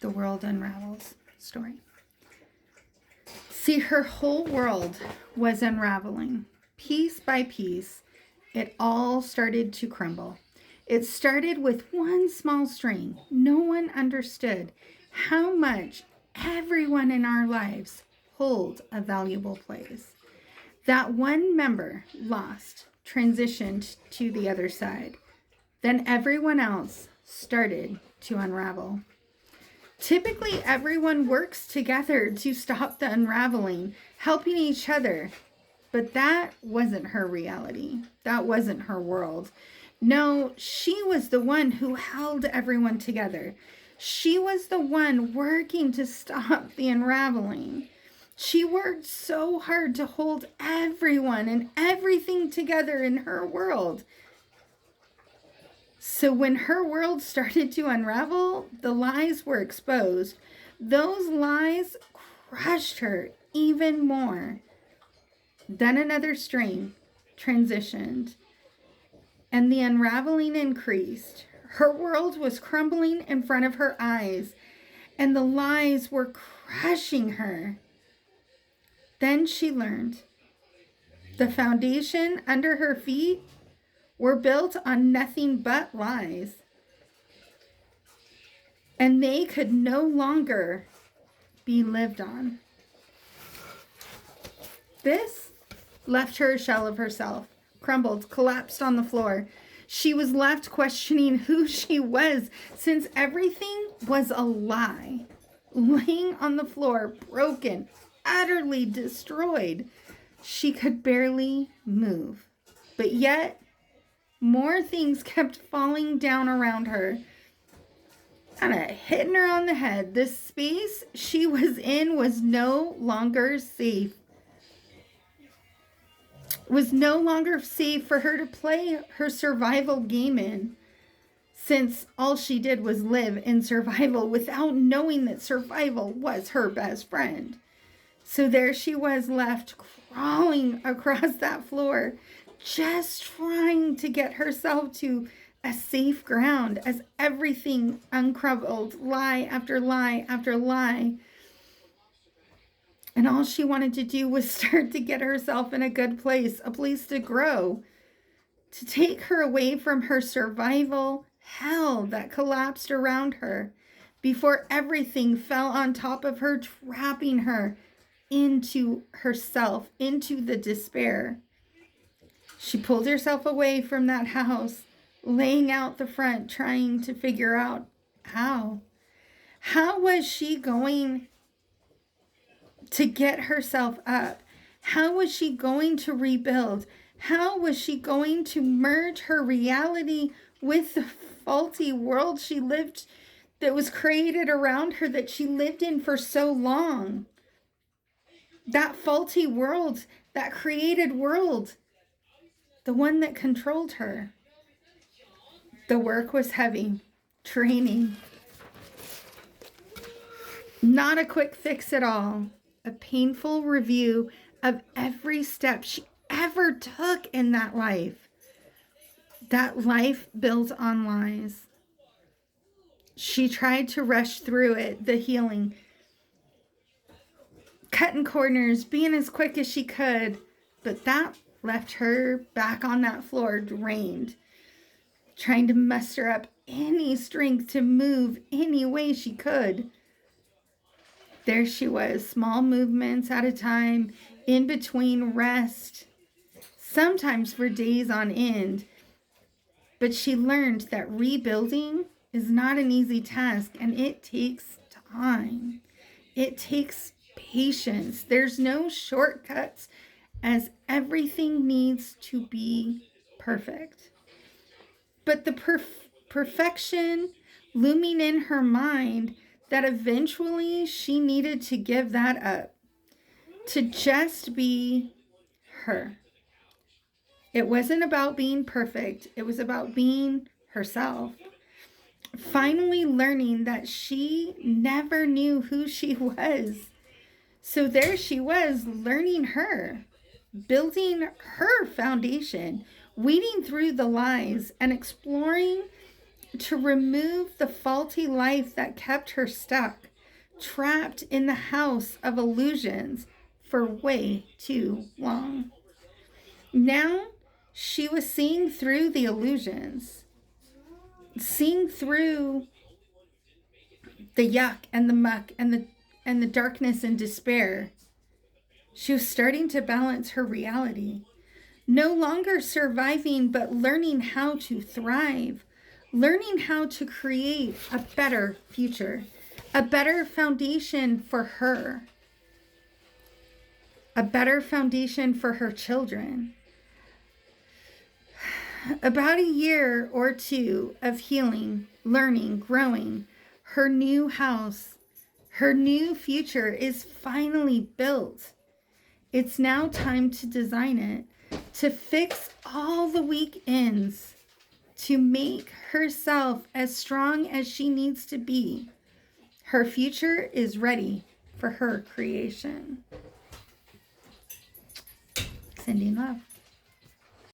The World Unravels story. See, her whole world was unraveling. Piece by piece, it all started to crumble. It started with one small string. No one understood how much everyone in our lives hold a valuable place. That one member lost, transitioned to the other side. Then everyone else started to unravel. Typically, everyone works together to stop the unraveling, helping each other. But that wasn't her reality. That wasn't her world. No, she was the one who held everyone together. She was the one working to stop the unraveling. She worked so hard to hold everyone and everything together in her world. So when her world started to unravel, the lies were exposed. Those lies crushed her even more. Then another string transitioned, and the unraveling increased. Her world was crumbling in front of her eyes, and the lies were crushing her. Then she learned the foundation under her feet were built on nothing but lies, and they could no longer be lived on. This left her a shell of herself, crumbled, collapsed on the floor. She was left questioning who she was, since everything was a lie. Laying on the floor, broken, utterly destroyed, she could barely move. But yet, more things kept falling down around her, kind of hitting her on the head. The space she was in was no longer safe. Was no longer safe for her to play her survival game in, since all she did was live in survival without knowing that survival was her best friend. So there she was, left crawling across that floor, just trying to get herself to a safe ground as everything uncrumbled, lie after lie after lie. And all she wanted to do was start to get herself in a good place, a place to grow, to take her away from her survival hell that collapsed around her before everything fell on top of her, trapping her into herself, into the despair. She pulled herself away from that house, laying out the front, trying to figure out how. How was she going to get herself up? How was she going to rebuild? How was she going to merge her reality with the faulty world she lived, that was created around her, that she lived in for so long? That faulty world, that created world, the one that controlled her. The work was heavy, draining. Not a quick fix at all. A painful review of every step she ever took in that life. That life built on lies. She tried to rush through it, the healing, cutting corners, being as quick as she could, but that left her back on that floor, drained, trying to muster up any strength to move any way she could. There she was, small movements at a time, in between rest, sometimes for days on end. But she learned that rebuilding is not an easy task, and it takes time. It takes patience. There's no shortcuts, as everything needs to be perfect. But the perfection looming in her mind, that eventually she needed to give that up, to just be her. It wasn't about being perfect. It was about being herself. Finally learning that she never knew who she was. So there she was, learning her, building her foundation, weeding through the lies and exploring to remove the faulty life that kept her stuck, trapped in the house of illusions for way too long. Now she was seeing through the illusions, seeing through the yuck and the muck and the darkness and despair. She was starting to balance her reality, no longer surviving, but learning how to thrive, learning how to create a better future, a better foundation for her, a better foundation for her children. About a year or two of healing, learning, growing, her new house, her new future is finally built. It's now time to design it, to fix all the weak ends, to make herself as strong as she needs to be. Her future is ready for her creation. Sending love.